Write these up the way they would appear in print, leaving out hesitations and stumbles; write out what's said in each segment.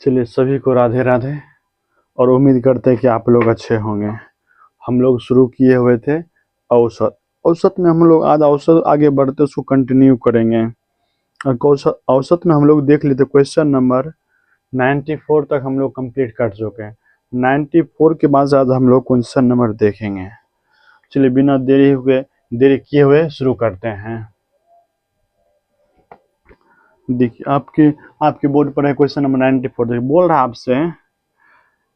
चलिए, सभी को राधे राधे, और उम्मीद करते हैं कि आप लोग अच्छे होंगे। हम लोग शुरू किए हुए थे औसत। औसत में हम लोग आज औसत आगे बढ़ते उसको कंटिन्यू करेंगे। और औसत में हम लोग देख लेते क्वेश्चन नंबर 94 तक हम लोग कंप्लीट कर चुके हैं। 94 के बाद आज हम लोग क्वेश्चन नंबर देखेंगे। चलिए, बिना देरी किए हुए शुरू करते हैं। देखिए, आपके बोर्ड पर है क्वेश्चन नंबर 94। देखिए, बोल रहा है आपसे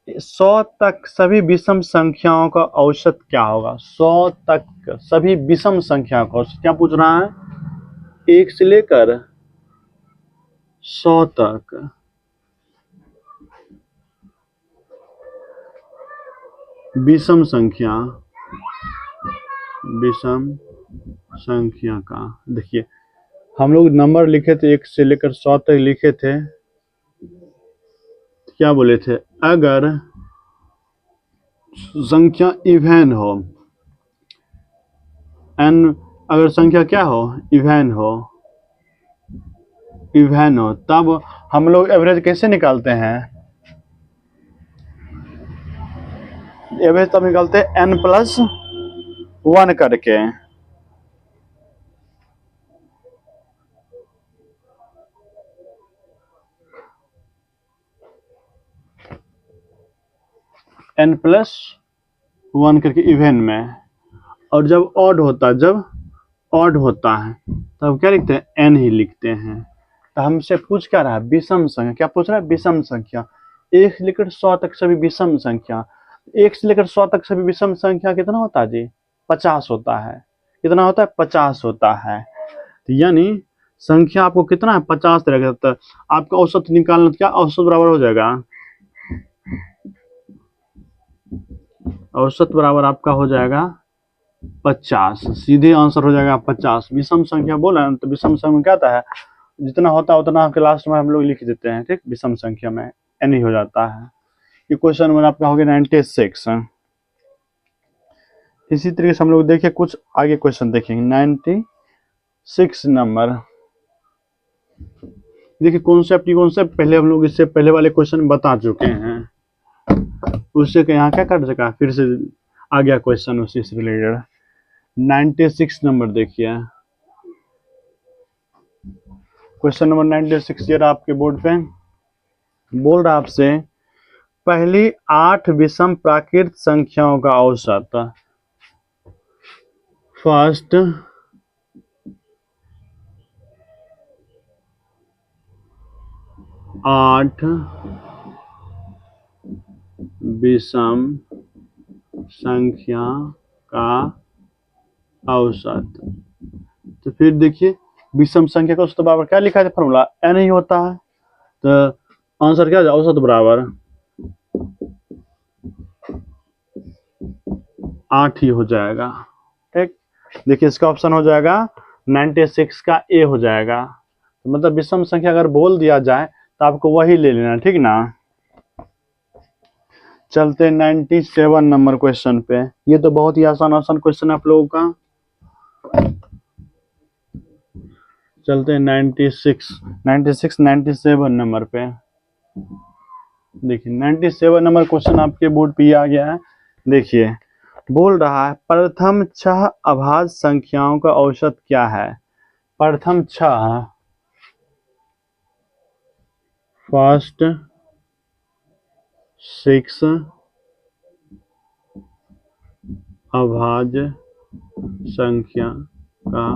100 तक सभी विषम संख्याओं का औसत क्या होगा। 100 तक सभी विषम संख्याओं का औसत क्या पूछ रहा है। 1 से लेकर 100 तक विषम संख्या का। देखिए, हम लोग नंबर लिखे थे 1 से लेकर 100 तक लिखे थे। क्या बोले थे, अगर संख्या इवन हो, एन अगर संख्या क्या हो, इवन हो, तब हम लोग एवरेज कैसे निकालते हैं। एवरेज तब निकालते हैं n+1 करके। n+1 करके इवन में। और जब ऑड होता है तब क्या लिखते हैं, n ही लिखते हैं। तो हमसे पूछ क्या रहा है, विषम संख्या। क्या पूछ रहा है, विषम संख्या। 1 से लेकर 100 तक सभी विषम संख्या। 1 से लेकर 100 तक सभी विषम संख्या कितना होता है जी, 50 होता है। कितना होता है, 50 होता है। तो यानी संख्या आपको कितना है, 50 रहेगा। तो आपका औसत निकालना, क्या औसत बराबर हो जाएगा, औसत बराबर आपका हो जाएगा 50। सीधे आंसर हो जाएगा 50। विषम संख्या बोला तो विषम संख्या क्या आता है, जितना होता है उतना आपके लास्ट में हम लोग लिख देते हैं। ठीक, विषम संख्या में n ही हो जाता है। ये क्वेश्चन नंबर आपका हो गया 96। इसी तरीके से हम लोग देखिए कुछ आगे क्वेश्चन देखेंगे। 96 नंबर। देखिए, कॉन्सेप्ट पहले हम लोग इससे पहले वाले क्वेश्चन बता चुके हैं। उससे यहाँ क्या कर सका, फिर से आ गया क्वेश्चन उसी से रिलेटेड। 96 नंबर देखिए, क्वेश्चन नंबर 96 जरा आपके बोर्ड पे। बोल रहा आपसे पहली 8 विषम प्राकृत संख्याओं का औसत। फर्स्ट 8 विषम संख्या का औसत। तो फिर देखिए, विषम संख्या का औसत बराबर क्या लिखा है फॉर्मूला, n ही होता है। तो आंसर क्या हो जाए, औसत बराबर 8 ही हो जाएगा। ठीक, देखिए इसका ऑप्शन हो जाएगा 96 का ए हो जाएगा। तो मतलब विषम संख्या अगर बोल दिया जाए तो आपको वही ले लेना, ठीक ना। चलते 97 नंबर क्वेश्चन पे। ये तो बहुत ही आसान क्वेश्चन आप लोगों का। चलते हैं 97 नंबर पे। देखिए, 97 नंबर क्वेश्चन आपके बोर्ड पे आ गया है। देखिए, बोल रहा है प्रथम 6 अभाज्य संख्याओं का औसत क्या है। प्रथम 6, फर्स्ट 6 अभाज्य संख्या का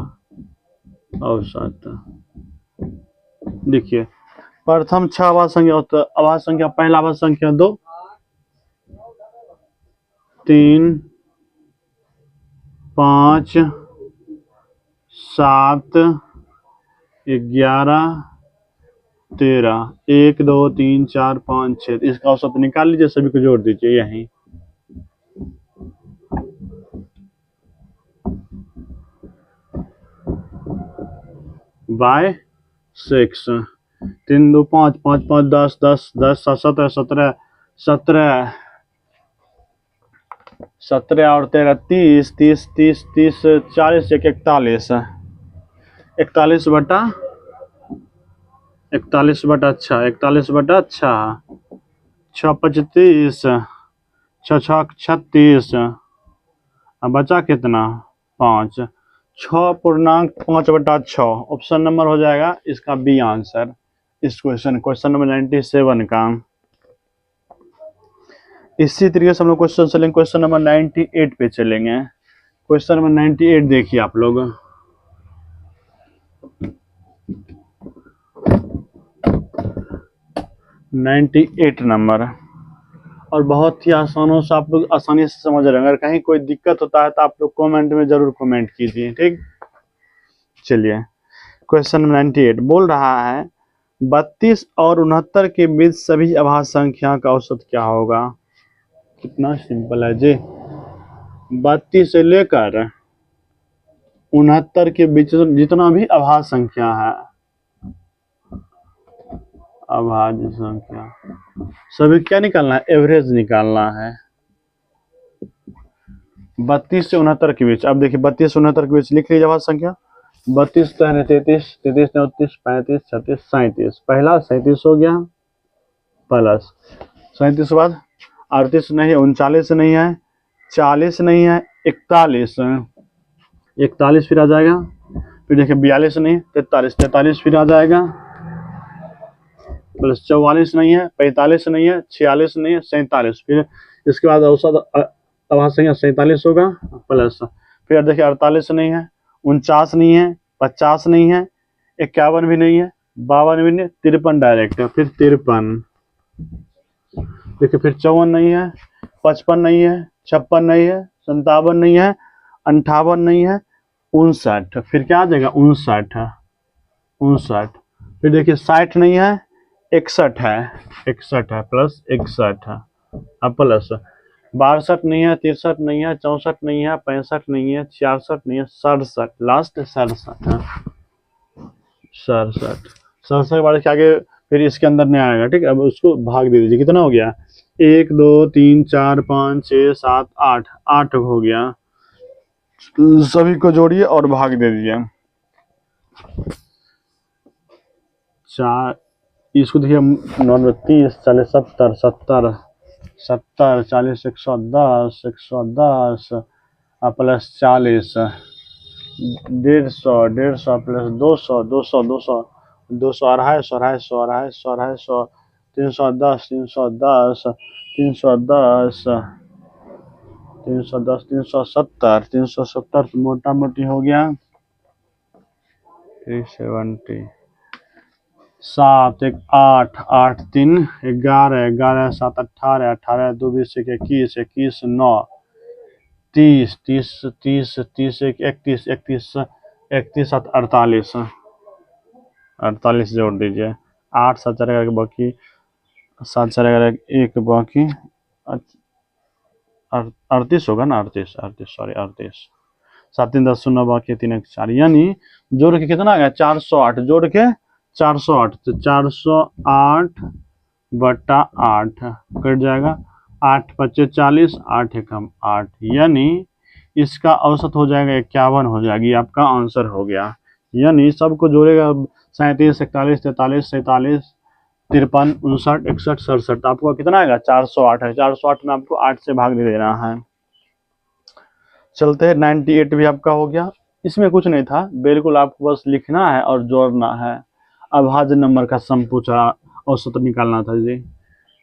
औसत। देखिए, प्रथम 6 अभाज्य संख्या होता है। अभाज्य संख्या, पहला अभाज्य संख्या 2, 3, 5, 7, 11, 13, 1, 2, 3, 4, 5, 6। इसका औसत निकाल लीजिए, सभी को जोड़ दीजिए यहीं। बाय 6, 3, 2, 5, 5, 5, 10, 10, 10, 17, 17, 17, 17 और 13, 30, 30, 30, 30, 40, 41, 41। 41/6, 6×5 = 30, 6×6 = 36, अब बचा कितना 5, 6.5/6। ऑप्शन नंबर हो जाएगा इसका बी आंसर इस क्वेश्चन नंबर 97 का। इसी तरीके से हम लोग क्वेश्चन चलेंगे, क्वेश्चन नंबर 98 पे चलेंगे। क्वेश्चन नंबर 98 देखिए आप लोग। नंबर और बहुत ही आसानों से आप लोग आसानी से समझ रहे हैं। अगर कहीं कोई दिक्कत होता है तो आप लोग कमेंट में जरूर कमेंट कीजिए, ठीक। चलिए क्वेश्चन 98 बोल रहा है 32 और 69 के बीच सभी अभाज्य संख्या का औसत क्या होगा। कितना सिंपल है जी, 32 से लेकर 69 के बीच जितना भी अभाज्य संख्या है, अभाज्य संख्या सभी क्या निकालना है, एवरेज निकालना है। 32 से 69 के बीच, अब देखिए 32 से 69 के बीच लिख लीजिए अभाज्य संख्या। 32 तो है 33, 33 39 35 36 37, पहला 37 हो गया प्लस 37 के बाद 38 नहीं है, 39 नहीं है, 40 नहीं है, 41 फिर आ जाएगा। फिर देखिए 42 नहीं, 43 फिर आ जाएगा प्लस 44 नहीं है, 45 नहीं है, 46 नहीं है, 47, फिर इसके बाद औसत अभाज्य संख्या 47 होगा प्लस, फिर देखिए 48 नहीं है, 49 नहीं है, 50 नहीं है, 51 भी नहीं है, 52 भी नहीं, 53 डायरेक्ट है, फिर 53, देखिए फिर 54 नहीं है, 55 नहीं है, 56 नहीं है, 57 नहीं है, 58 नहीं है, 59, फिर क्या आ जाएगा 59, फिर देखिए 60 नहीं है, 61 है, 61 है प्लस 61 है, अब प्लस 62 नहीं है, 63 नहीं है, 64 नहीं है, 65 नहीं है, 66 नहीं है, 67, लास्ट 67 है, 67 के बाद आगे फिर इसके अंदर नहीं आएगा, ठीक है। अब उसको भाग दे दीजिए, कितना हो गया 1 2 3 4 5 6 7 8, 8 हो गया। सभी को जोड़िए और भाग दे दीजिए। 4 इसको देखिए 9 30 40 70 70 70 40 110 110 प्लस 40 150 प्लस 200 200 200 200 250 250 250 250 310 310 310 310 370 मोटा मोटी हो गया 370, 7 1 8 8 3 11 11 7 18 18 2 20 21 21 9 30 30 30 30 31 31 31 7 48 48 जोड़ दीजिए, 8 7 4 बाकी 7 4 1 बाकी 38 होगा ना, 38 38 सॉरी 38, 7 3 10 0 बाकी 3 1 4, यानी जोड़ के कितना आ गया 408, जोड़ के 408, तो 408/8 कट जाएगा, 8 25 40 8 एकम 8, यानी इसका औसत हो जाएगा 51 हो जाएगी, आपका आंसर हो गया। यानी सबको जोड़ेगा 37 41 43 47 53 59 61 67, आपको कितना आएगा 408 है, 408 में आपको 8 से भाग दे देना है। चलते हैं 98 भी आपका हो गया। इसमें कुछ नहीं था, बिल्कुल आपको बस लिखना है और जोड़ना है। अभाज्य नंबर का सम पूछा, औसत निकालना था जी।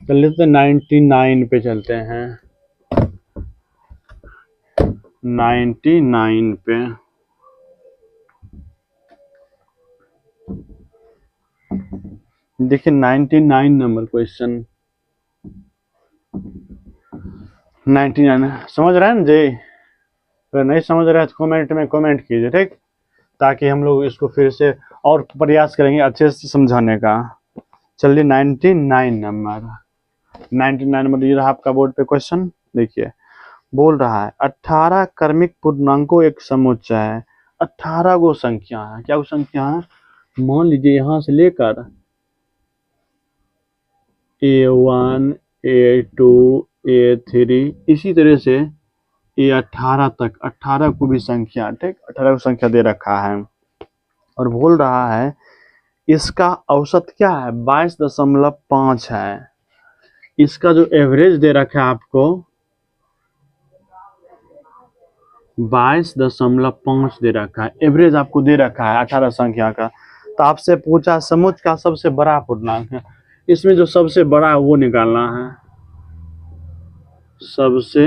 चल लेते हैं 99 पे चलते हैं। 99 पे देखिए 99 नंबर क्वेश्चन 99 समझ रहे हैं ना जी। अगर नहीं समझ रहे हैं तो कमेंट में कमेंट कीजिए, ठीक, ताकि हम लोग इसको फिर से और प्रयास करेंगे अच्छे से समझाने का। चलिए 99 नंबर ये रहा आपका बोर्ड पे क्वेश्चन। देखिए बोल रहा है 18 क्रमिक पूर्णांकों एक समुच्चय है। 18 गो संख्या है, क्या वो संख्या है, मान लीजिए यहां से लेकर A1 A2 A3 इसी तरह से A18 तक 18 को भी संख्या, ठीक, 18 को संख्या दे रखा है। और बोल रहा है इसका औसत क्या है 22.5 है। इसका जो एवरेज दे रखा है आपको 22.5 दे रखा है, एवरेज आपको दे रखा है 18 संख्या का। तो आपसे पूछा समुच्चय का सबसे बड़ा पूर्णांक है, इसमें जो सबसे बड़ा है वो निकालना है, सबसे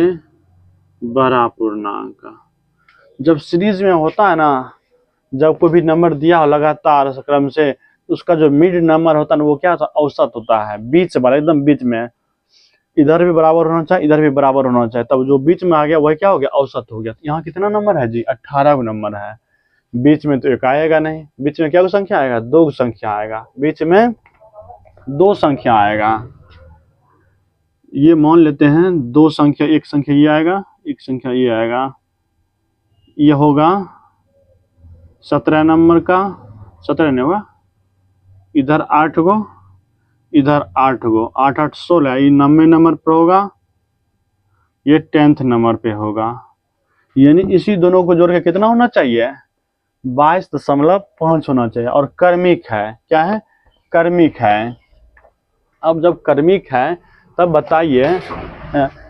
बड़ा पूर्णांक। जब सीरीज में होता है ना, जब कोई भी नंबर दिया हो लगातार क्रम से, उसका जो मिड नंबर होता है ना वो क्या होता है, औसत होता है, बीच वाला एकदम बीच में, इधर भी बराबर होना चाहिए इधर भी बराबर होना चाहिए, तब जो बीच में आ गया वही क्या हो गया, औसत हो गया। यहाँ कितना नंबर है जी, 18 नंबर है। बीच में तो एक आएगा नहीं, बीच में क्या संख्या आएगा, 2 संख्या आएगा, बीच में 2 संख्या आएगा। ये मान लेते हैं 2 संख्या, एक संख्या ये आएगा, एक संख्या ये आएगा, ये होगा 17 नंबर का, 17 नहीं होगा, इधर 8 गो इधर 8 गो, 8 8 16, ये 90 नंबर पर होगा, ये 10th नंबर पे होगा। यानी इसी दोनों को जोड़ के कितना होना चाहिए, 22.5 होना चाहिए। और क्रमिक है, क्या है, क्रमिक है। अब जब क्रमिक है तब बताइए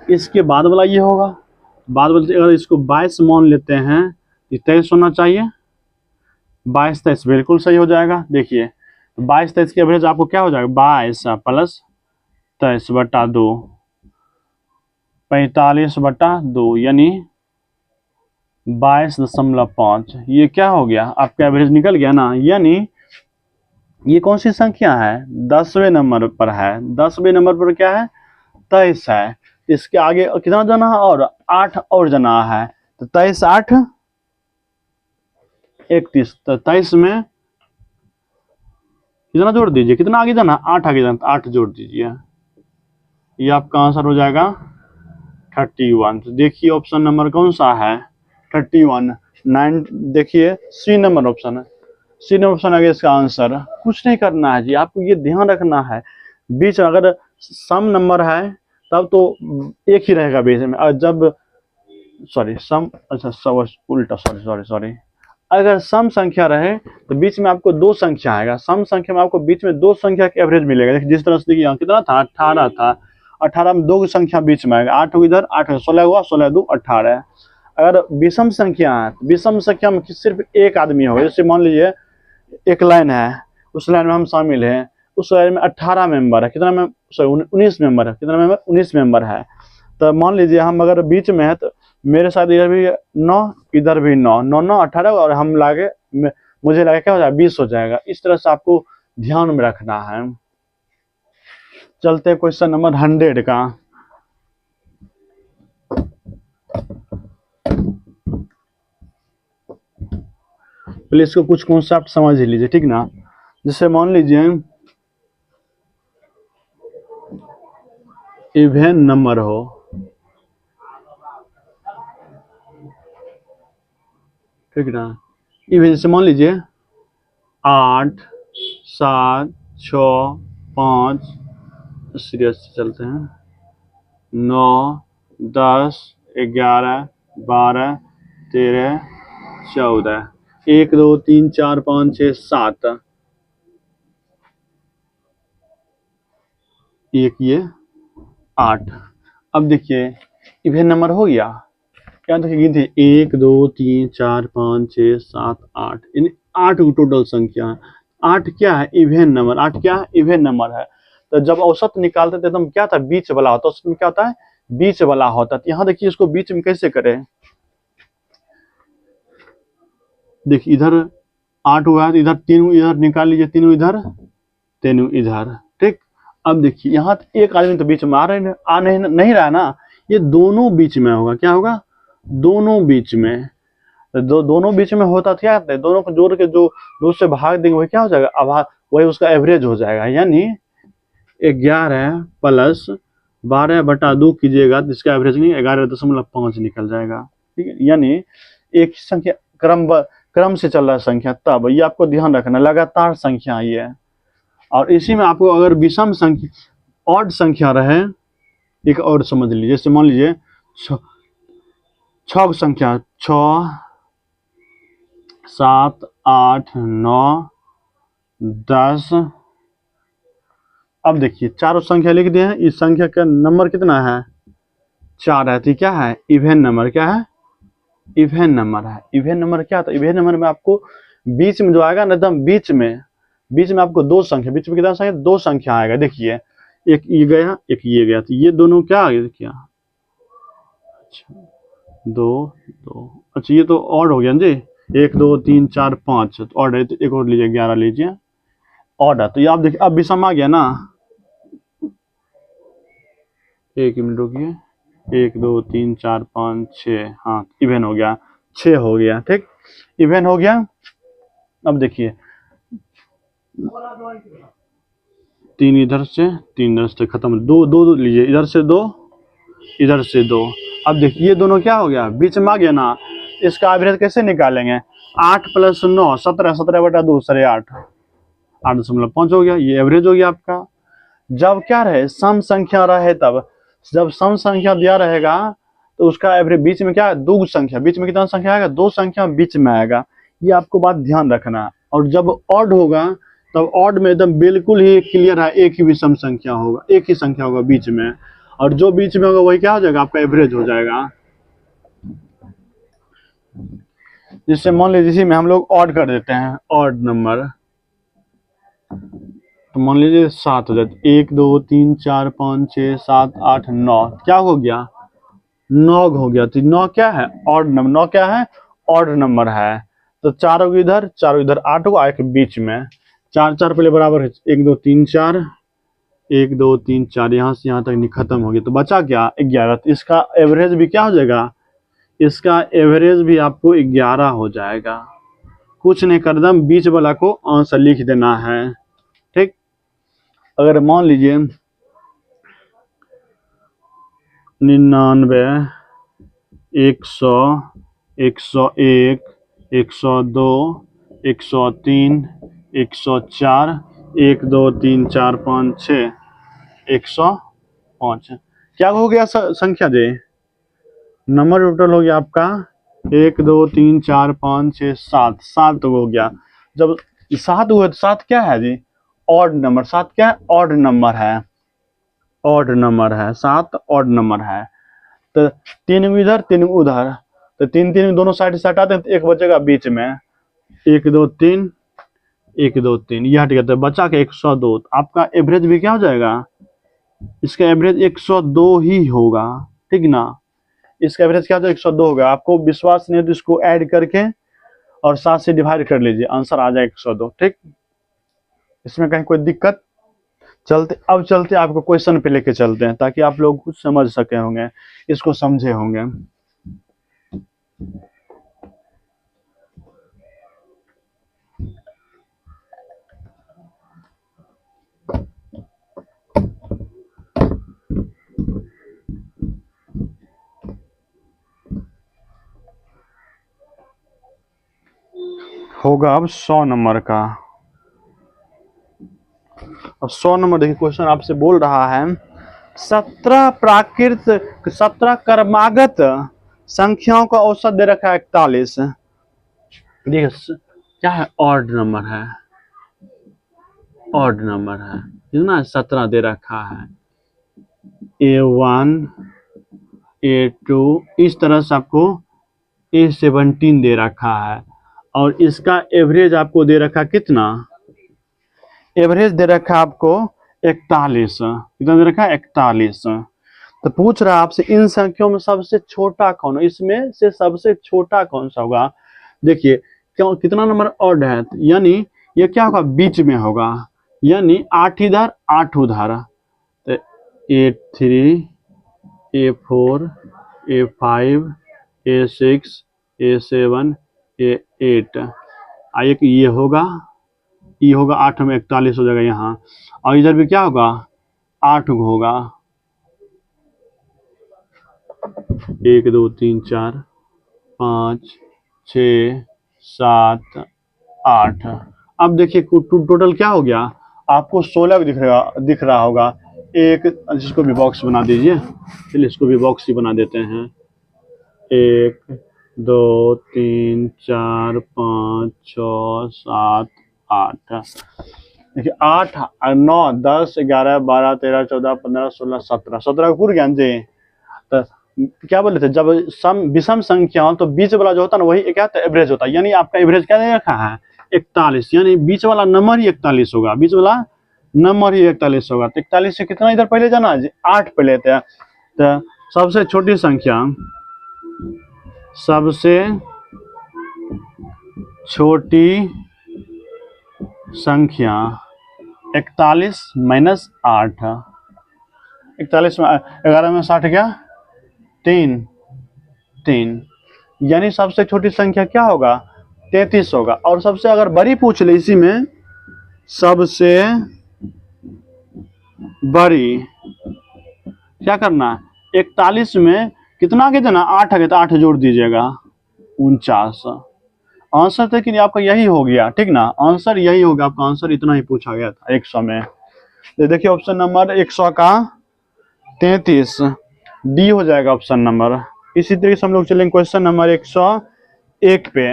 इसके बाद वाला ये होगा, बाद वाला अगर इसको 22 मान लेते हैं, 23 होना चाहिए, 22 23 बिल्कुल सही हो जाएगा। देखिए 22 23 की एवरेज आपको क्या हो जाएगा, 22 प्लस 23/2, 45/2, यानी 22.5। ये क्या हो गया, आपका एवरेज निकल गया ना। यानी ये कौन सी संख्या है, 10वें नंबर पर है, 10वें नंबर पर क्या है, 23 है। इसके आगे कितना जाना है, और 8 और जाना है, तो 23 8 31, तो 23 में कितना जोड़ दीजिए, कितना आगे जाना, 8 आगे जाना, 8 जोड़ दीजिए, ये आपका आंसर हो जाएगा 31। तो देखिए ऑप्शन नंबर कौन सा है, 31 9। देखिए सी नंबर ऑप्शन है, सी नंबर ऑप्शन आ गया इसका आंसर। कुछ नहीं करना है जी, आपको ये ध्यान रखना है, बीच अगर सम नंबर है तब तो एक ही रहेगा बीच में, और जब सॉरी सम, अच्छा सब उल्टा, सॉरी अगर सम संख्या रहे तो बीच में आपको 2 संख्या आएगा, सम संख्या में आपको बीच में 2 संख्या का एवरेज मिलेगा। जिस तरह से देखिए कितना था, 18 था, 18 में 2 संख्या बीच में आएगा, 8 इधर 8 16 हुआ, 16 2 18। अगर विषम संख्या है, विषम संख्या में सिर्फ एक आदमी हो, जैसे मान लीजिए एक लाइन है, उस लाइन में हम शामिल हैं, उस लाइन में 18 मेंबर है, कितना 19 मेंबर है, कितना मेंबर 19 मेंबर है। तो मान लीजिए हम अगर बीच में है तो मेरे साथ इधर भी 9 इधर भी 9 9 9 18, और हम लागे मुझे लगा क्या हो जाएगा, 20 हो जाएगा। इस तरह से आपको ध्यान में रखना है। चलते क्वेश्चन नंबर 100 का। पहले इसको कुछ कॉन्सेप्ट समझ लीजिए, ठीक ना। जैसे मान लीजिए इवन नंबर हो, ठीक ना, इवन जैसे मान लीजिए 8 7 6 5, सीरियस चलते हैं, 9 10 11 12 13 14, 1 2 3 4 5 6 7, एक ये 8। अब देखिए इवन नंबर हो गया, क्या देखिए गिनती 1 2 3 4 5 6 7 8, यानी 8 टोटल संख्या। 8 क्या है, इवन नंबर, 8 क्या है, इवन नंबर है। तो जब औसत निकालते थे तो क्या था, बीच वाला होता है, उसमें क्या होता है, बीच वाला होता है। यहाँ देखिए इसको बीच में कैसे करें, देखिए इधर 8 हुआ है, इधर 3 इधर निकाल लीजिए, 3 इधर 3 इधर, ठीक। अब देखिए यहाँ एक आदमी तो बीच में आ रहे आ नहीं रहा ना, ये दोनों बीच में होगा, क्या होगा, दोनों बीच में। दोनों बीच में होता क्या, दोनों को जोड़ के जो 2 से भाग देंगे वही क्या हो जाएगा, आभाग, वही उसका एवरेज हो जाएगा। यानी 11 प्लस 12/2 कीजिएगा तो इसका एवरेज नहीं 11.5 निकल जाएगा, ठीक है। यानी एक संख्या क्रम से चल रहा है संख्या, तब ये आपको ध्यान रखना, लगातार संख्या ये है। और इसी में आपको अगर विषम संख्या, ऑड संख्या रहे, एक और समझ लीजिए, जैसे मान लीजिए 6 संख्या 6 7, 8, 9, 10। अब देखिए चारों संख्या लिख दिए हैं। इस संख्या का नंबर कितना है? 4 है। तो क्या है? Even number. क्या है? इवन नंबर है। इवन नंबर क्या था? इवन नंबर में आपको बीच में जो आएगा ना, एकदम बीच में आपको दो संख्या, बीच में कितना संख्या? 2 संख्या आएगा। देखिए एक ये गया, एक ये गया, तो ये दोनों क्या आ गया? क्या? अच्छा 2 2। अच्छा ये तो ऑड हो गया ना जी। 1 2 3 4 5 तो ऑड है। तो एक और लीजिए, 11 लीजिए, ऑड है। तो ये आप देखिए अब विषम आ गया ना। 1 मिनट रुकिए। 1 2 3 4 5 6, हाँ इवन हो गया, 6 हो गया। ठीक, इवन हो गया। अब देखिए 3 इधर से, 3 इधर से खत्म। 2 2 लीजिए, इधर से 2, इधर से 2। अब देखिए ये दोनों क्या हो गया? बीच में आ गया ना। इसका एवरेज कैसे निकालेंगे? 8 + 9 17, 17/2 8.5 8.5 हो गया। ये एवरेज हो गया आपका। जब क्या रहे? सम संख्या रहे तब। जब सम संख्या दिया रहेगा तो उसका एवरेज बीच में क्या है? 2 संख्या। बीच में कितना संख्या आएगा? 2 संख्या बीच में आएगा। ये आपको बात ध्यान रखना। और जब ऑड होगा तब ऑड में एकदम बिल्कुल ही क्लियर है, एक ही विषम संख्या होगा, एक ही संख्या होगा बीच में। और जो बीच में होगा वही क्या हो जाएगा? आपका एवरेज हो जाएगा। जिससे मान लीजिए इसी में हम लोग ऑड कर देते हैं, ऑड नंबर। तो मान लीजिए 7 हो जाए। 1 2 3 4 5 6 7 8 9, क्या हो गया? 9 हो गया। तो 9 क्या है? Odd number. 9 क्या है? ऑड नंबर है। तो 4 होगी इधर, 4 इधर, 8 होगा एक बीच में। 4 4 पहले बराबर है 1 2 3 4, 1 2 3 4, यहाँ से यहाँ तक खत्म हो गया। तो बचा क्या? 11। तो इसका एवरेज भी क्या हो जाएगा? इसका एवरेज भी आपको 11 हो जाएगा। कुछ नहीं कर दम बीच वाला को आंसर लिख देना है। ठीक, अगर मान लीजिए 99, 100, 101, 102, 103, 104, 1 2 3 4 5 6, 105। क्या हो गया संख्या जी? नंबर टोटल हो गया आपका 1 2 3 4 5 6 7, 7 हो गया। जब 7 हुआ तो 7 क्या है जी? Odd number. 7 क्या है? ऑड नंबर है। ऑड नंबर है 7, ऑड नंबर है। तो 3 इधर, 3 उधर, तो 3 3 दोनों साइड से हटाते हैं तो एक बचेगा बीच में। 1 2 3, 1 2 3 ये हट गया। तो बचा के 102। तो आपका एवरेज भी क्या हो जाएगा? इसका एवरेज 102 ही होगा। ठीक ना? इसका एवरेज क्या होगा? 102 होगा। आपको विश्वास नहीं है तो इसको ऐड करके और 7 से डिवाइड कर लीजिए, आंसर आ जाएगा 102। ठीक, इसमें कहीं कोई दिक्कत? चलते आपको क्वेश्चन पे लेके चलते हैं ताकि आप लोग कुछ समझ सके होंगे, इसको समझे होंगे। होगा अब 100 नंबर का। अब 100 नंबर देखिए, क्वेश्चन आपसे बोल रहा है 17 प्राकृत 17 क्रमागत संख्याओं का औसत दे रखा है 41। देखिए क्या है? ऑड नंबर है। ऑड नंबर है कितना? 17 दे रखा है। A1, A2 इस तरह से आपको A17 दे रखा है। और इसका एवरेज आपको दे रखा कितना? एवरेज दे रखा आपको 41। कितना दे रखा है? 41। तो पूछ रहा है आपसे इन संख्याओं में सबसे छोटा कौन है? इसमें से सबसे छोटा कौन सा होगा? देखिए क्यों, कितना नंबर ऑड है, यानी ये क्या होगा? बीच में होगा, यानी 8 इधर 8 उधर। तो A3, A4, A5, A6, A7, A8। एक ये होगा, ये होगा 8 में 41 हो जाएगा यहाँ। और इधर भी क्या होगा? 8 होगा। 1 2 3 4 5 6 7 8। अब देखिए टोटल क्या हो गया? आपको 16 दिख रहा होगा। एक, जिसको भी बॉक्स बना दीजिए, चलिए इसको भी बॉक्स ही बना देते हैं। 1 2 3 4 5 6 7 8। देखिए 8 9 10 11 12 13 14 15 16 17 17 पूर्ण ज्ञान जी। तो क्या बोले थे, जब सम विषम संख्या हो तो बीच वाला जो होता है ना वही क्या होता है, एवरेज होता है। यानी आपका एवरेज क्या दे रखा है 41, यानी बीच वाला नंबर ही 41 होगा, बीच वाला नंबर ही 41 होगा। तो 41 से कितना इधर पहले जाना है, 8 पहले थे। तो सबसे छोटी संख्या, सबसे छोटी संख्या 41 माइनस 8, 41 में 11 में 60 क्या 3 3, यानी सबसे छोटी संख्या क्या होगा 33 होगा। और सबसे अगर बड़ी पूछ ले इसी में, सबसे बड़ी क्या करना है 41 में कितना आगे देना 8 आगे, तो 8 जोड़ दीजिएगा 49। आंसर तो कि आपका यही हो गया, ठीक ना, आंसर यही होगा आपका, आंसर इतना ही पूछा गया था 100 में। तो देखिए ऑप्शन नंबर 100 का 33 डी हो जाएगा ऑप्शन नंबर। इसी तरीके से हम लोग चलेंगे क्वेश्चन नंबर 101 पे।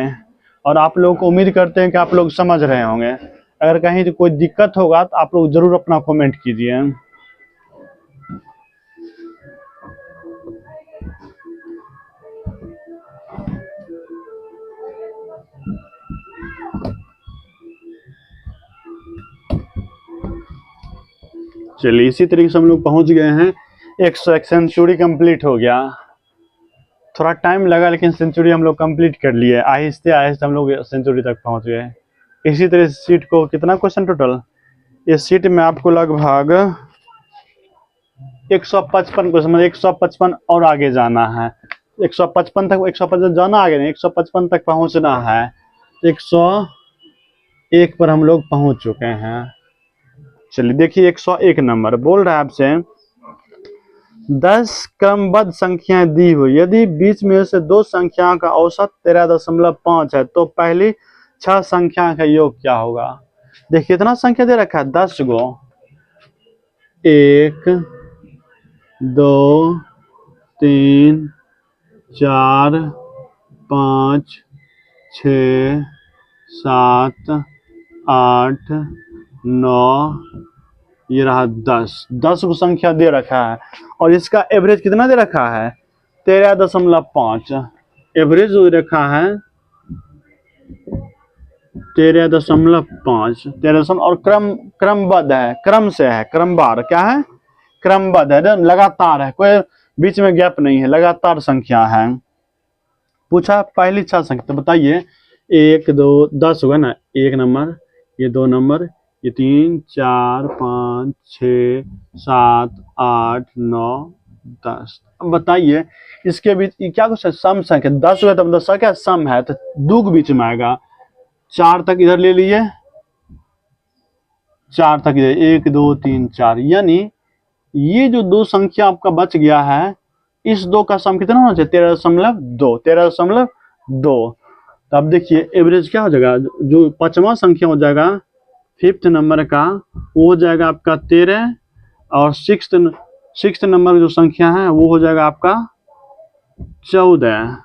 और आप लोग को उम्मीद करते हैं कि आप लोग समझ रहे होंगे। अगर कहीं तो कोई दिक्कत होगा तो आप लोग जरूर अपना कमेंट कीजिए। चलिए इसी तरीके से हम लोग पहुंच गए हैं 101, सेंचुरी कंप्लीट हो गया। थोड़ा टाइम लगा लेकिन सेंचुरी हम लोग कंप्लीट कर लिए, आहिस्ते आहिस्ते हम लोग सेंचुरी तक पहुंच गए। इसी तरह सीट को कितना क्वेश्चन टोटल, इस सीट में आपको लगभग 155 क्वेश्चन, मतलब 155 और आगे जाना है। 155 तक, 155 जाना आगे नहीं, 155 तक पहुंचना है। 101 पर हम लोग पहुंच चुके हैं। चलिए देखिए 101 नंबर बोल रहा है आपसे 10 क्रमबद्ध संख्याएं दी हुई, यदि बीच में से दो संख्याओं का औसत 13.5 है तो पहली 6 संख्या का योग क्या होगा। देखिए इतना संख्या दे रखा है 10 गो, 1 2 3 4 5 6 7 8 9, ये रहा 10 को संख्या दे रखा है। और इसका एवरेज कितना दे रखा है 13.5, एवरेज जो रखा है 13.5, 13, और क्रमबद्ध है, क्रम से है, क्रमवार क्या है, क्रमबद्ध है, लगातार है, कोई बीच में गैप नहीं है, लगातार संख्या है। पूछा पहली 6 संख्या, तो बताइए 1 2 10 होगा ना, 1 नंबर, ये 2 नंबर, ये 3 4 5 6 7 8 9 10। अब बताइए इसके बीच क्या कुछ सम संख्या 10 हुआ, तब 10 क्या सम है, तो 2 के बीच में आएगा। 4 तक इधर ले लीजिए, 4 तक इधर 1 2 3 4, यानी ये जो 2 संख्या आपका बच गया है, इस 2 का सम कितना होना चाहिए 13.2, 13.2। तो अब देखिए एवरेज क्या हो जाएगा, जो 5वां संख्या हो जाएगा 5th नंबर का, वो हो जाएगा आपका 13, और 6th नंबर जो संख्या है वो हो जाएगा आपका 14।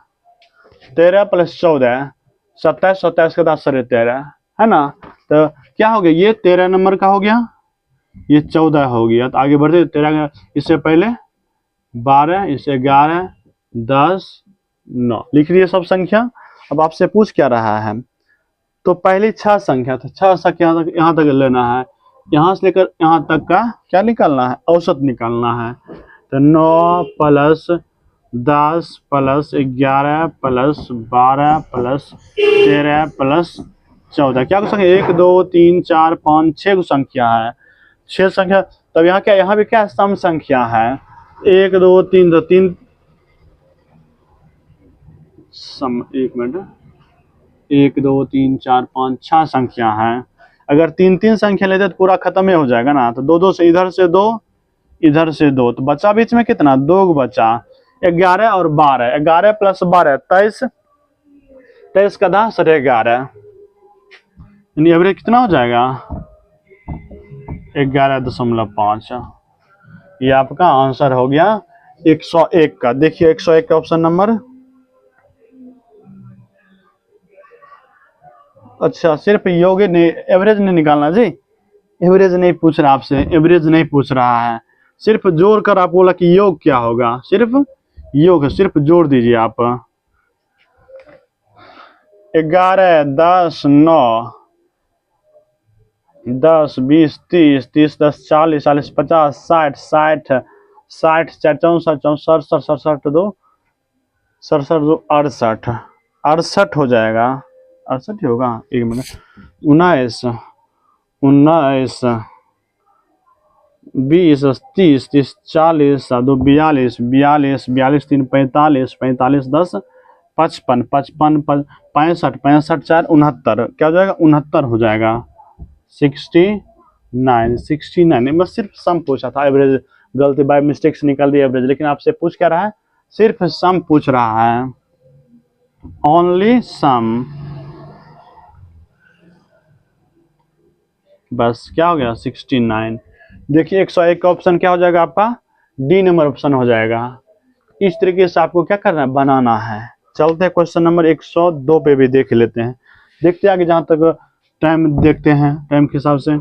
13 + 14 27, 27 के बाद 13.5 है ना। तो क्या हो गया, ये 13 नंबर का हो गया, ये 14 हो गया। तो आगे बढ़ते 13, इससे पहले 12, इससे 11 10 9 लिख दिए सब संख्या। अब आपसे पूछ क्या रहा है, तो पहली 6 संख्या, तो 6 संख्या यहाँ तक लेना है, यहाँ से लेकर यहाँ तक का क्या निकालना है, औसत निकालना है। तो 9 + 10 + 11 + 12 + 13 + 14, क्या संख्या 1 2 3 4 5 6 को संख्या है, 6 संख्या। तब यहाँ क्या, यहाँ भी क्या सम संख्या है 1 2 3, तो 3 सम, 1 मिनट, 1 2 3 4 5 6 संख्या है। अगर 3 3 संख्या लेते तो पूरा खत्म ही हो जाएगा ना। तो 2 2 से इधर से 2, इधर से 2, तो बचा बीच में कितना 2 बचा, 11 और 12, 11 + 12 23, 23 का 10 और 11, यानी एवरेज कितना हो जाएगा 11.5। ये आपका आंसर हो गया 101 का। देखिए 101 का ऑप्शन नंबर अच्छा, सिर्फ योग नहीं, एवरेज नहीं निकालना जी। एवरेज नहीं पूछ रहा आपसे, एवरेज नहीं पूछ रहा है, सिर्फ जोड़ कर आप बोला कि योग क्या होगा, सिर्फ योग है, सिर्फ जोड़ दीजिए आप। 11, 10, 9, 10, 20, 30, 30, 10, 40, 40, 50, 60, 60, 60, 4, 64, 64, 67, 2, 67, 2, 68, 68 हो जाएगा, 68 ही होगा, 1 मिनट। 19, 19, 20, 30, 30, 40, 2, 42, 42, 42, 3, 45, 45, 10, 55, 55, 65, 65, 4, 69, क्या हो जाएगा, 69 हो जाएगा। 69, 69, बस सिर्फ सम पूछा था, एवरेज गलती बाय मिस्टेक से निकाल दी एवरेज, लेकिन आपसे पूछ क्या रहा है, सिर्फ सम पूछ रहा है, ओनली सम। बस क्या हो गया, 69। देखिए 101 का ऑप्शन क्या हो जाएगा आपका, डी नंबर ऑप्शन हो जाएगा। इस तरीके से आपको क्या करना है, बनाना है। चलते हैं क्वेश्चन नंबर 102 पे भी देख लेते हैं, देखते हैं आगे, जहां तक टाइम देखते हैं, टाइम के हिसाब से।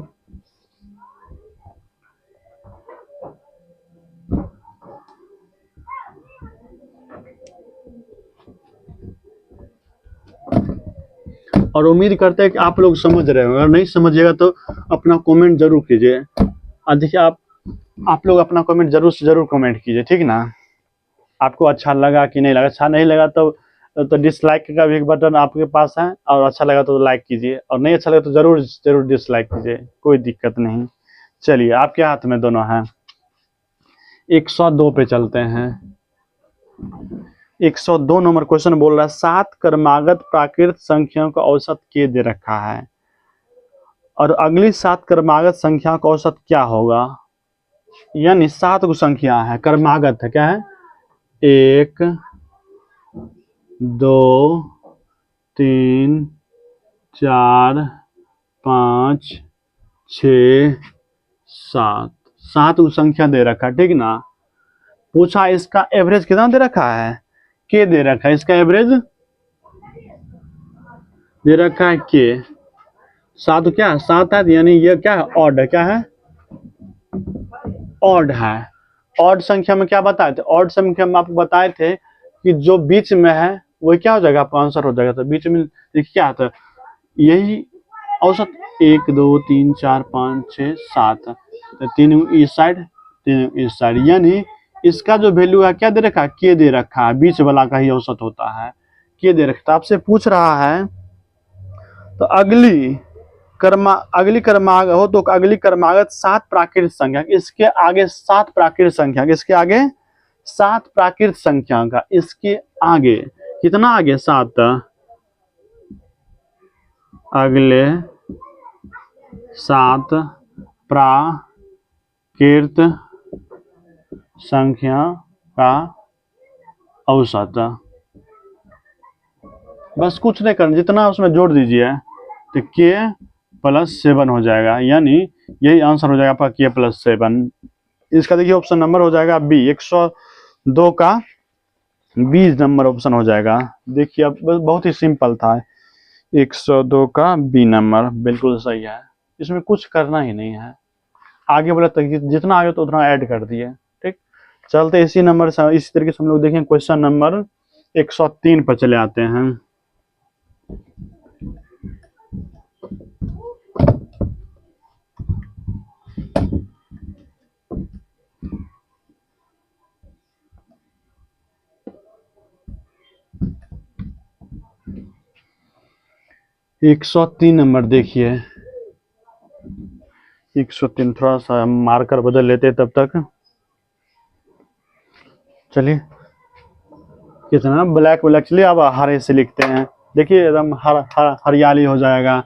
और उम्मीद करते हैं कि आप लोग समझ रहे हो, अगर नहीं समझिएगा तो अपना कमेंट जरूर कीजिए। देखिए आप लोग अपना कमेंट जरूर से जरूर कमेंट कीजिए, ठीक ना। आपको अच्छा लगा कि नहीं लगा, अच्छा नहीं लगा तो डिसलाइक का भी एक बटन आपके पास है, और अच्छा लगा तो लाइक कीजिए, और नहीं अच्छा लगा तो जरूर जरूर डिसलाइक कीजिए, कोई दिक्कत नहीं। चलिए आपके हाथ में दोनों हैं। 102 पे चलते हैं। 102 नंबर क्वेश्चन बोल रहा है, 7 क्रमागत प्राकृत संख्याओं का औसत के दे रखा है, और अगली 7 क्रमागत संख्या का औसत क्या होगा। यानी 7 को संख्या है, क्रमागत है, क्या है, 1, 2, 3, 4, 5, 6, 7, 7 को संख्या दे रखा है, ठीक ना। पूछा इसका एवरेज कितना दे रखा है, के दे रखा है, इसका एवरेज दे रखा है के। 7 क्या है, 7 है, यानी ये क्या है, ऑड है, क्या है, ऑड है। ऑड संख्या में क्या बताए थे, ऑड संख्या में आपको बताए थे कि जो बीच में है वही क्या हो जाएगा, आपका आंसर हो जाएगा। तो बीच में देखिए क्या आता है, यही औसत, 1, 2, 3, 4, 5, 6, 7, तो 3 इस साइड, 3 इस साइड, यानी इसका जो वैल्यू है क्या दे रखा है, के दे रखा है, बीच वाला का ही औसत होता है, के दे रखा। आपसे पूछ रहा है तो अगली क्रमागत हो तो अगली क्रमागत 7 प्राकृत संख्या, इसके आगे 7 प्राकृत संख्या, इसके आगे 7 प्राकृत संख्या का, इसके आगे कितना, आगे 7, अगले 7 प्राकृत संख्या का औसत। बस कुछ नहीं करना, जितना उसमें जोड़ दीजिए तो के प्लस 7 हो जाएगा, यानी यही आंसर हो जाएगा आपका, के प्लस 7। इसका देखिए ऑप्शन नंबर हो जाएगा बी, 102 का बी नंबर ऑप्शन हो जाएगा। देखिए अब बहुत ही सिंपल था, 102 का बी नंबर बिल्कुल सही है, इसमें कुछ करना ही नहीं है। आगे बोला तक जितना आगे तो उतना ऐड कर दिए, ठीक। चलते इसी नंबर से, इसी तरीके से हम लोग देखें क्वेश्चन नंबर 103 पर चले आते हैं। एक 103 नंबर देखिए, 103, थोड़ा सा मार्कर बदल लेते हैं तब तक। चलिए कितना ब्लैक ब्लैक, चलिए अब हरे से लिखते हैं, देखिए एकदम हरियाली हो जाएगा।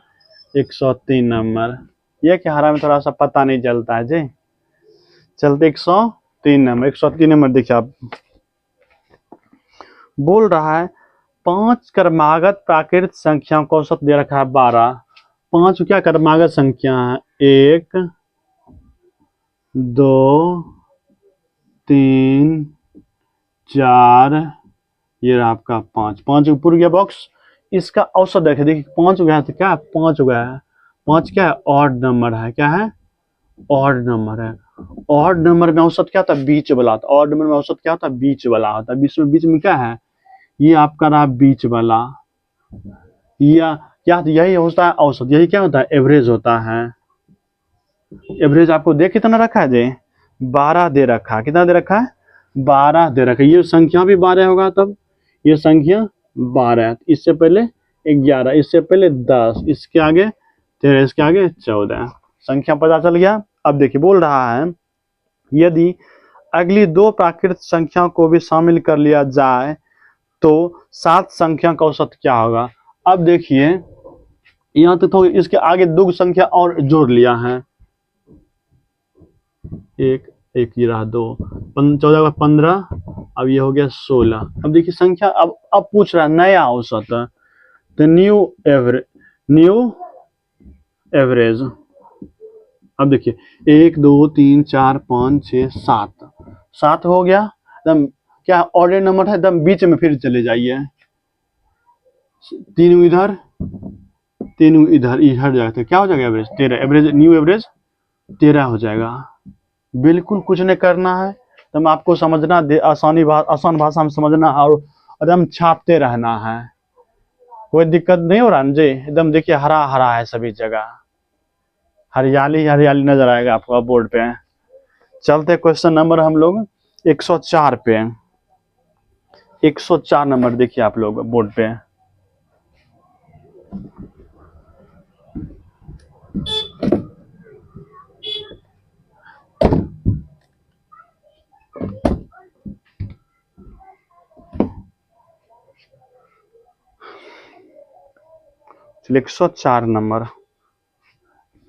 103 नंबर, ये कि हरा में थोड़ा सा पता नहीं चलता है जी। चलते 103 नंबर, 103 नंबर देखिए आप, बोल रहा है 5 क्रमागत प्राकृत संख्याओं का औसत दे रखा है 12। 5 क्या क्रमागत संख्या है, 1, 2, 3, 4, ये रहा आपका 5 ऊपर गया बॉक्स। इसका औसत देखे, देखिए 5 हो गया तो क्या 5 हो गया है, 5 क्या है ऑड नंबर है, क्या है ऑड नंबर है। ऑड नंबर में औसत क्या होता है बीच वाला होता है, ऑड नंबर में औसत क्या होता है बीच वाला होता है। बीच में क्या है, ये आपका रहा बीच वाला, या क्या यही होता है औसत, यही क्या होता है एवरेज होता है। एवरेज आपको दे कितना रखा है जी 12 दे रखा है, कितना दे रखा है 12 दे रखा है। ये संख्या भी 12 होगा, तब ये संख्या 12, इससे पहले 11, इससे पहले 10, इसके आगे 13, इसके आगे 14, संख्या पता चल गया। अब देखिए बोल रहा है यदि अगली 2 प्राकृत संख्याओं को भी शामिल कर लिया जाए तो 7 संख्या का औसत क्या होगा। अब देखिए यहाँ तक तो इसके आगे 2 संख्या और जोड़ लिया है, एक ये रहा 2, 14 का 15, अब ये हो गया 16। अब देखिए संख्या अब पूछ रहा है नया औसत, तो न्यू एवरेज। अब देखिए 1 2 3 4 5 6 7, 7 हो गया, एकदम क्या ऑर्डर नंबर है, एकदम बीच में फिर चले जाइए, 3 इधर 3 इधर जाएगा तो क्या हो जाएगा एवरेज 13, एवरेज न्यू एवरेज 13 हो जाएगा। बिल्कुल कुछ नहीं करना है, एकदम आपको समझना, आसान भाषा में समझना और एकदम छापते रहना है, कोई दिक्कत नहीं हो रहा जी। एकदम देखिए हरा हरा है सभी जगह, हरियाली हरियाली नजर आएगा आपको बोर्ड पे। चलते क्वेश्चन नंबर हम लोग 104 पे, 104 नंबर देखिए आप लोग बोर्ड पे। चलिए 104 नंबर,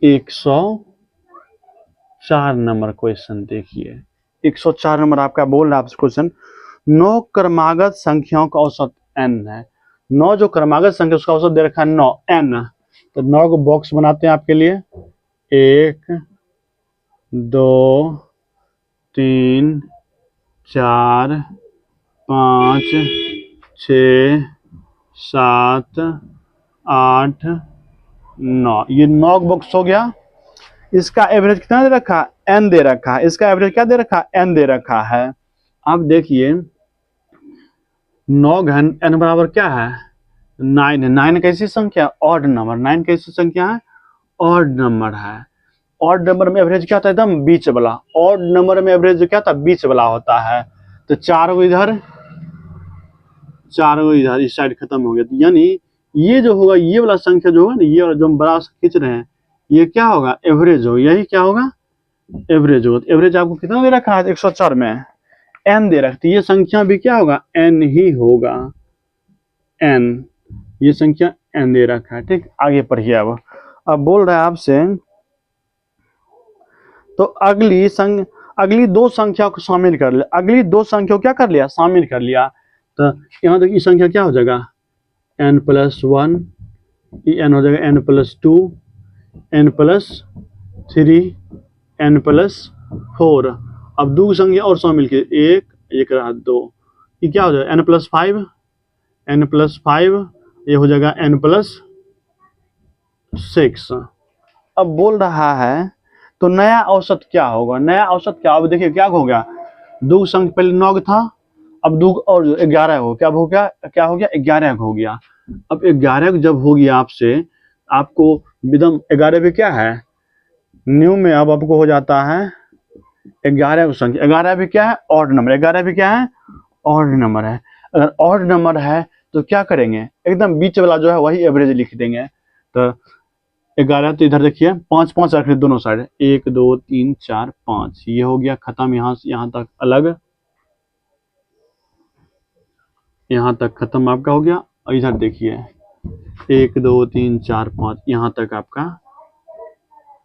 104 नंबर क्वेश्चन देखिए। 104 नंबर आपका बोल रहा है क्वेश्चन, 9 क्रमागत संख्याओं का औसत n है। 9 जो क्रमागत संख्या उसका औसत दे रखा है 9 n, तो 9 को बॉक्स बनाते हैं आपके लिए, 1 2 3 4 5 6 7 8 9, ये 9 बॉक्स हो गया। इसका एवरेज कितना दे रखा है n दे रखा है, इसका एवरेज क्या दे रखा है n दे रखा है। अब देखिए 9 घन n बराबर क्या है 9 है, 9 कैसी संख्या ऑड नंबर, 9 कैसी संख्या है ऑड नंबर है। ऑड नंबर में एवरेज क्या होता है एकदम बीच वाला, ऑड नंबर में एवरेज क्या होता है बीच वाला होता है। तो 4 को इधर 4 को इधर, इस साइड खत्म हो गया, तो यानी ये जो होगा ये वाला संख्या जो होगा ना, ये वाला जो हम बड़ा खींच रहे हैं ये क्या होगा एवरेज होगा, यही क्या होगा एवरेज होगा। एवरेज आपको कितना दे रखा है 104 में n दे रखती, ये संख्या भी क्या होगा n ही होगा, n, ये संख्या n दे रखा है। ठीक, आगे पढ़िए। अब बोल रहा है आपसे, तो अगली 2 संख्या को शामिल कर लिया, अगली 2 संख्या को क्या कर लिया शामिल कर लिया, तो यहाँ तक संख्या क्या हो जाएगा n+1, n हो जाएगा n+2, n+3, n+4। अब 2 संख्या और शामिल की, एक रहा 2, ये क्या हो जाएगा n+5, ये हो जाएगा n+6। अब बोल रहा है तो नया औसत क्या होगा, नया औसत क्या होगा। देखिए क्या हो गया 2 संख्या पहले 9 था, अब 2 और 11 हो, क्या हो गया 11 हो गया। अब 11 जब हो गया आपको विदम 11 पे क्या है न्यू में, अब आपको हो जाता है 11 संख्या, 11 भी क्या है ऑड नंबर, 11 भी क्या है ऑड नंबर है। अगर ऑड नंबर है तो क्या करेंगे एकदम बीच वाला जो है वही एवरेज लिख देंगे। तो 11 तो इधर देखिए 5 5 रख रहे दोनों साइड, 1 2 3 4 5, ये हो गया खत्म, यहाँ से यहाँ तक अलग, यहाँ तक खत्म आपका हो गया। और इधर देखिए 1 2 3 4 5, यहाँ तक आपका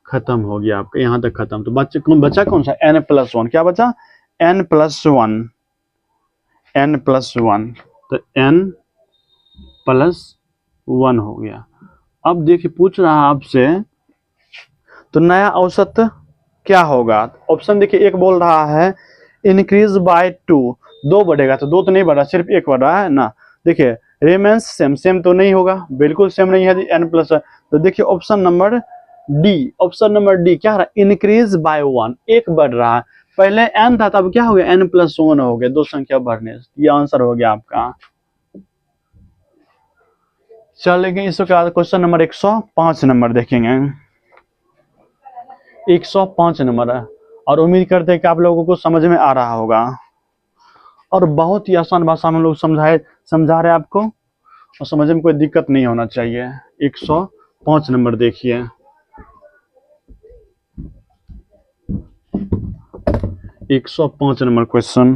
खत्म हो गया, आपका यहाँ तक खत्म। तो बचा कौन सा n+1, क्या बचा n+1, तो n+1 हो गया। अब देखिए पूछ रहा है आपसे तो नया औसत क्या होगा। ऑप्शन देखिए, एक बोल रहा है इंक्रीज बाय 2, 2 बढ़ेगा, तो 2 तो नहीं बढ़ा सिर्फ 1 बढ़ रहा है ना। देखिए रिमेन्स सेम, सेम तो नहीं होगा, बिल्कुल सेम नहीं है n प्लस। तो देखिए option number D, option number D क्या रहा, इंक्रीज बाय 1, एक बढ़ रहा है। पहले n था तब क्या हो गया, n प्लस 1 हो गया, दो संख्या बढ़ने, ये आंसर हो गया आपका। चलेंगे इसके बाद क्वेश्चन नंबर 105 नंबर देखेंगे। 105 नंबर है, और उम्मीद करते हैं कि आप लोगों को समझ में आ रहा होगा, और बहुत ही आसान भाषा में हम लोग समझा रहे हैं आपको, और समझने में कोई दिक्कत नहीं होना चाहिए। 105 नंबर देखिए। 105 नंबर क्वेश्चन।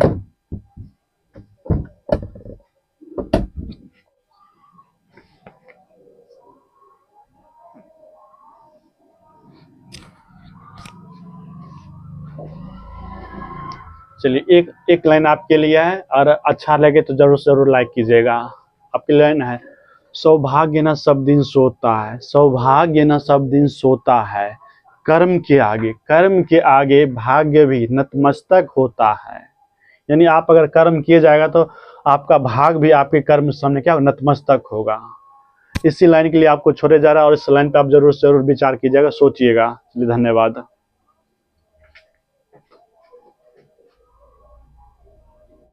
चलिए एक लाइन आपके लिए है, और अच्छा लगे तो जरूर से जरूर लाइक कीजिएगा। आपकी लाइन है, सौभाग्य न सब दिन सोता है, सौभाग्य न सब दिन सोता है, कर्म के आगे भाग्य भी नतमस्तक होता है। यानी आप अगर कर्म किए जाएगा तो आपका भाग भी आपके कर्म सामने क्या नतमस्तक होगा। इसी लाइन के लिए आपको छोड़े जा रहा है, और इस लाइन पे आप जरूर से जरूर विचार कीजिएगा, सोचिएगा। चलिए धन्यवाद।